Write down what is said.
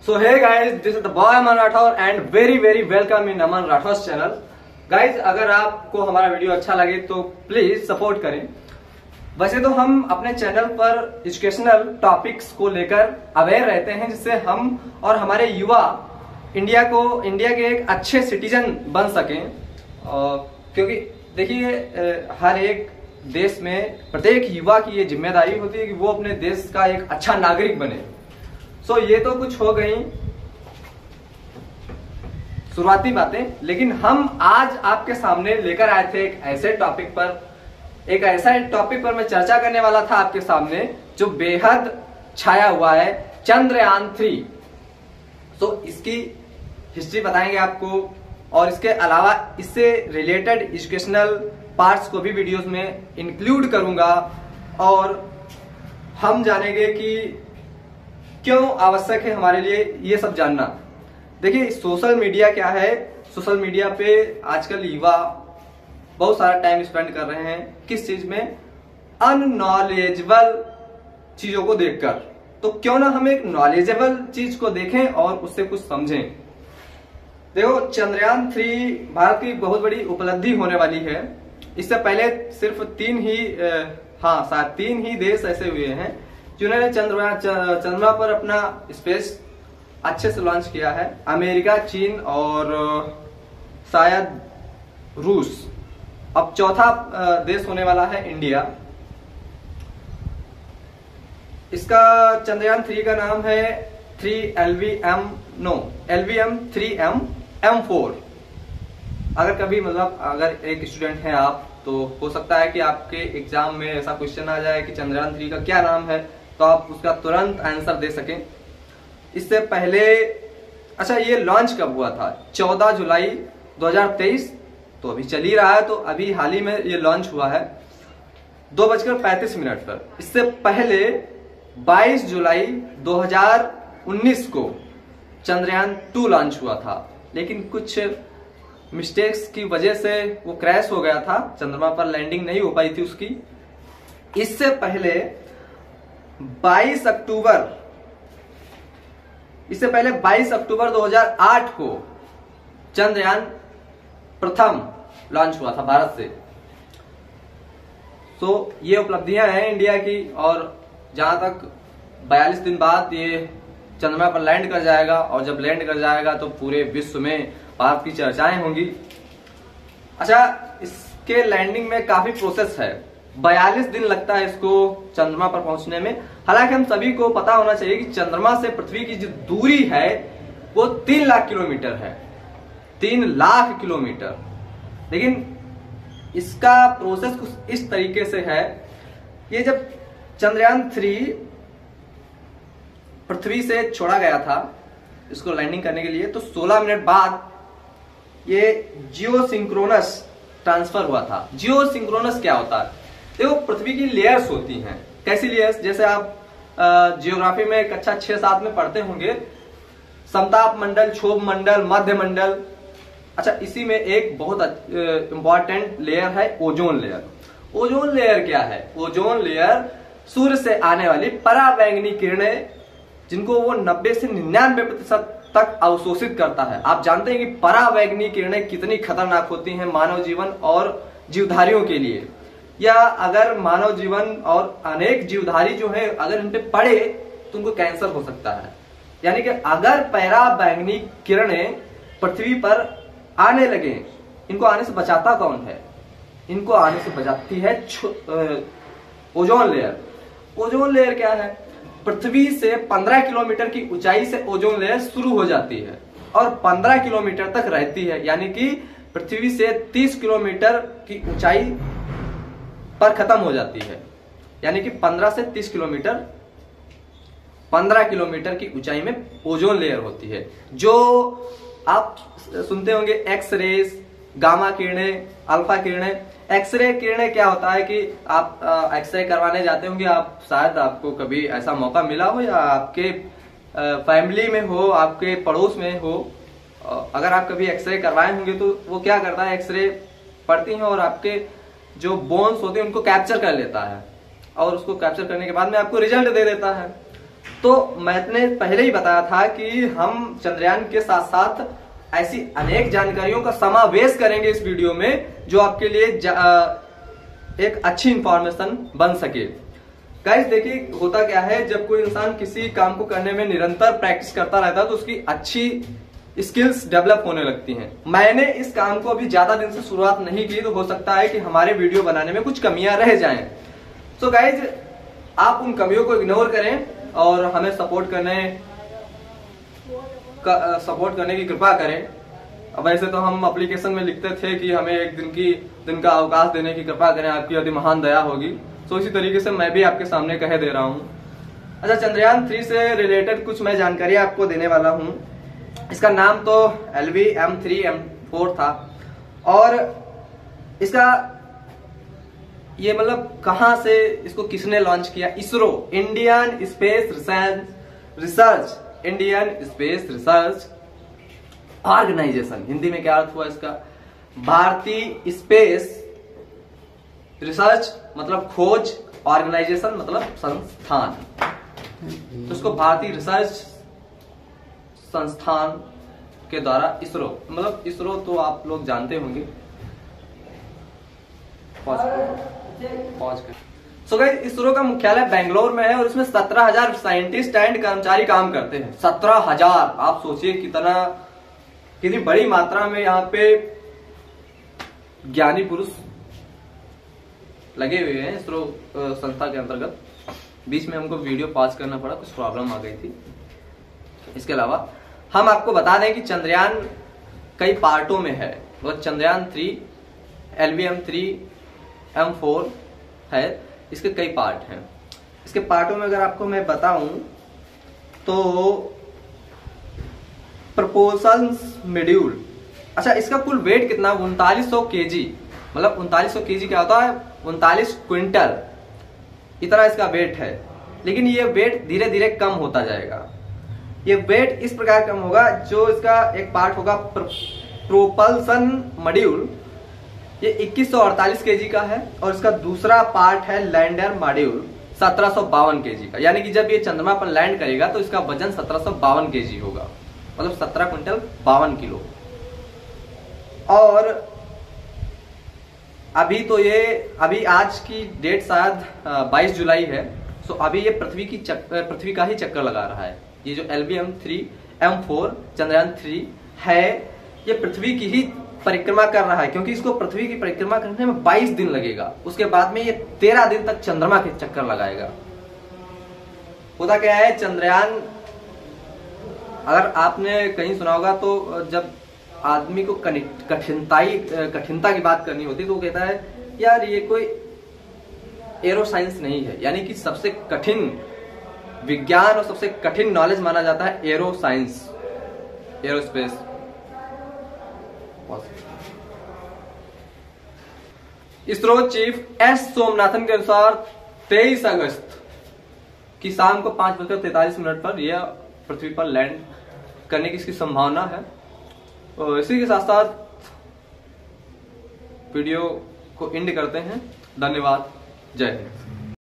So hey guys, this is the boy Aman Rathore and very welcome in Aman Rathore channel. Guys अगर आपको हमारा video अच्छा लगे तो प्लीज सपोर्ट करें। वैसे तो हम अपने चैनल पर एजुकेशनल टॉपिक्स को लेकर अवेयर रहते हैं, जिससे हम और हमारे युवा इंडिया के एक अच्छे सिटीजन बन सकें। क्योंकि देखिए हर एक देश में प्रत्येक युवा की ये जिम्मेदारी होती है कि वो अपने देश का एक अच्छा नागरिक बने। सो ये तो कुछ हो गई शुरुआती बातें, लेकिन हम आज आपके सामने लेकर आए थे एक ऐसे टॉपिक पर मैं चर्चा करने वाला था आपके सामने, जो बेहद छाया हुआ है, चंद्रयान 3। तो इसकी हिस्ट्री बताएंगे आपको, और इसके अलावा इससे रिलेटेड एजुकेशनल पार्ट्स को भी वीडियोस में इंक्लूड करूंगा, और हम जानेंगे कि क्यों आवश्यक है हमारे लिए ये सब जानना। देखिए सोशल मीडिया क्या है, सोशल मीडिया पे आजकल युवा बहुत सारा टाइम स्पेंड कर रहे हैं, किस चीज में, अननॉलेजेबल चीजों को देखकर। तो क्यों ना हम एक नॉलेजेबल चीज को देखें और उससे कुछ समझें। देखो चंद्रयान 3 भारत की बहुत बड़ी उपलब्धि होने वाली है। इससे पहले सिर्फ तीन ही देश ऐसे हुए हैं जिन्होंने चंद्रमा पर अपना स्पेस अच्छे से लॉन्च किया है। अमेरिका, चीन और शायद रूस। अब चौथा देश होने वाला है इंडिया। इसका चंद्रयान 3 का नाम है LVM 3M M4। अगर कभी अगर एक स्टूडेंट हैं आप, तो हो सकता है कि आपके एग्जाम में ऐसा क्वेश्चन आ जाए कि चंद्रयान 3 का क्या नाम है, तो आप उसका तुरंत आंसर दे सकें। इससे पहले अच्छा ये लॉन्च कब हुआ था? 14 जुलाई 2023। तो अभी चल ही रहा है, तो अभी हाल ही में ये लॉन्च हुआ है 2:35 पर। इससे पहले 22 जुलाई 2019 को चंद्रयान 2 लॉन्च हुआ था, लेकिन कुछ मिस्टेक्स की वजह से वो क्रैश हो गया था, चंद्रमा पर लैंडिंग नहीं हो पाई थी उसकी। इससे पहले 22 अक्टूबर 2008 को चंद्रयान प्रथम लॉन्च हुआ था भारत से। तो ये उपलब्धियां हैं इंडिया की, और जहां तक 42 दिन बाद ये चंद्रमा पर लैंड कर जाएगा, और जब लैंड कर जाएगा तो पूरे विश्व में भारत की चर्चाएं होंगी। अच्छा इसके लैंडिंग में काफी प्रोसेस है, 42 दिन लगता है इसको चंद्रमा पर पहुंचने में। हालांकि हम सभी को पता होना चाहिए कि चंद्रमा से पृथ्वी की जो दूरी है वो 3 लाख किलोमीटर है, 3 लाख किलोमीटर। लेकिन इसका प्रोसेस कुछ इस तरीके से है, ये जब चंद्रयान 3 पृथ्वी से छोड़ा गया था इसको लैंडिंग करने के लिए, तो 16 मिनट बाद ये जियोसिंक्रोनस ट्रांसफर हुआ था। जियोसिंक्रोनस क्या होता है? देखो पृथ्वी की लेयर्स होती हैं। कैसी लेयर्स? जैसे आप जियोग्राफी में कक्षा 6-7 में पढ़ते होंगे, समताप मंडल, क्षोभ मंडल, मध्य मंडल। अच्छा इसी में एक बहुत इंपॉर्टेंट लेयर है ओजोन लेयर। ओजोन लेयर क्या है? ओजोन लेयर सूर्य से आने वाली पराबैंगनी किरणें, जिनको वो 90 से 99% तक अवशोषित करता है। आप जानते हैं कि पराबैंगनी किरणें कितनी खतरनाक होती हैं मानव जीवन और जीवधारियों के लिए। या अगर मानव जीवन और अनेक जीवधारी जो है अगर इन पे पड़े तो उनको कैंसर हो सकता है। यानी कि अगर पराबैंगनी किरणें पृथ्वी पर आने लगे, इनको आने से बचाता कौन है? इनको आने से बचाती है ओजोन लेयर। ओजोन लेयर क्या है? पृथ्वी से 15 किलोमीटर की ऊंचाई से ओजोन लेयर शुरू हो जाती है और 15 किलोमीटर तक रहती है। यानी कि पृथ्वी से 30 किलोमीटर की ऊंचाई पर खत्म हो जाती है। यानी कि 15 से 30 किलोमीटर, 15 किलोमीटर की ऊंचाई में ओजोन लेयर होती है। जो आप सुनते होंगे एक्सरेज, गामा किरणें, अल्फा किरणें। एक्सरे किरणें क्या होता है कि आप एक्सरे करवाने जाते होंगे, आप शायद आपको कभी ऐसा मौका मिला हो, या आपके फैमिली में हो, आपके पड़ोस में हो, अगर आप कभी एक्सरे करवाए होंगे तो वो क्या करता है, एक्सरे पड़ती हैं और आपके जो बोन्स होते हैं उनको कैप्चर कर लेता है, और उसको कैप्चर करने के बाद में आपको रिजल्ट दे देता है। तो मैंने पहले ही बताया था कि हम चंद्रयान के साथ साथ ऐसी अनेक जानकारियों का समावेश करेंगे इस वीडियो में, जो आपके लिए एक अच्छी इंफॉर्मेशन बन सके। गाइस देखिए, होता क्या है, जब कोई इंसान किसी काम को करने में निरंतर प्रैक्टिस करता रहता है तो उसकी अच्छी स्किल्स डेवलप होने लगती हैं। मैंने इस काम को अभी ज्यादा दिन से शुरुआत नहीं की, तो हो सकता है कि हमारे वीडियो बनाने में कुछ कमियां रह जाएं। सो गाइज, आप उन कमियों को इग्नोर करें और हमें सपोर्ट करने की कृपा करें। अब वैसे तो हम एप्लीकेशन में लिखते थे कि हमें एक दिन का अवकाश देने की कृपा करें, आपकी यदि महान दया होगी। तो इसी तरीके से मैं भी आपके सामने कह दे रहा हूं। अच्छा, चंद्रयान 3 से रिलेटेड कुछ मैं जानकारी आपको देने वाला हूं। इसका नाम तो LV-M3M4 था, और इसका ये मतलब कहां से इसको किसने लॉन्च किया? ISRO, Indian space research organisation. Hindi में क्या अर्थ हुआ इसका? भारतीय स्पेस रिसर्च मतलब खोज, ऑर्गेनाइजेशन मतलब संस्थान। तो इसको भारतीय रिसर्च संस्थान के द्वारा इसरो, मतलब इसरो तो आप लोग जानते होंगे। सो गाइस, इसरो का मुख्यालय बेंगलोर में है और इसमें 17,000 साइंटिस्ट एंड कर्मचारी काम करते हैं। 17,000, आप सोचिए कितनी बड़ी मात्रा में यहाँ पे ज्ञानी पुरुष लगे हुए हैं इसरो संस्था के अंतर्गत। बीच में हमको वीडियो पॉज करना पड़ा, कुछ प्रॉब्लम आ गई थी। इसके अलावा हम आपको बता दें कि चंद्रयान कई पार्टों में है। मतलब चंद्रयान 3 LV-M3M4 है, इसके कई पार्ट हैं। इसके पार्टों में अगर आपको मैं बताऊं तो प्रपोल्सन मॉड्यूल, अच्छा इसका कुल वेट कितना? 3900 kg। मतलब 3900 kg क्या होता है? 39 क्विंटल, इतना इसका वेट है। लेकिन ये वेट धीरे धीरे कम होता जाएगा। ये वेट इस प्रकार कम होगा, जो इसका एक पार्ट होगा प्रोपल्सन मॉड्यूल, ये 2148 kg का है, और इसका दूसरा पार्ट है लैंडर मॉड्यूल 1752 kg का। यानी कि जब ये चंद्रमा पर लैंड करेगा तो इसका वजन 1752 kg होगा, मतलब 17 क्विंटल 52 किलो। और अभी आज की डेट शायद 22 जुलाई है। सो अभी ये पृथ्वी का ही चक्कर लगा रहा है। ये जो LV-M3M4 चंद्रयान 3 है, ये पृथ्वी की ही परिक्रमा कर रहा है, क्योंकि इसको पृथ्वी की परिक्रमा करने में 22 दिन लगेगा। उसके बाद में ये 13 दिन तक चंद्रमा के चक्कर लगाएगा। होता क्या है, चंद्रयान, अगर आपने कहीं सुना होगा तो जब आदमी को कठिनता की बात करनी होती है तो वो कहता है यार ये कोई एरो साइंस नहीं है। यानी कि सबसे कठिन विज्ञान और सबसे कठिन नॉलेज माना जाता है arrow science, aerospace. ISRO chief S Somanathan के अनुसार 23 अगस्त की शाम को 5:43 पर यह पृथ्वी पर लैंड करने की इसकी संभावना है। और इसी के साथ साथ वीडियो को एंड करते हैं। धन्यवाद, जय हिंद।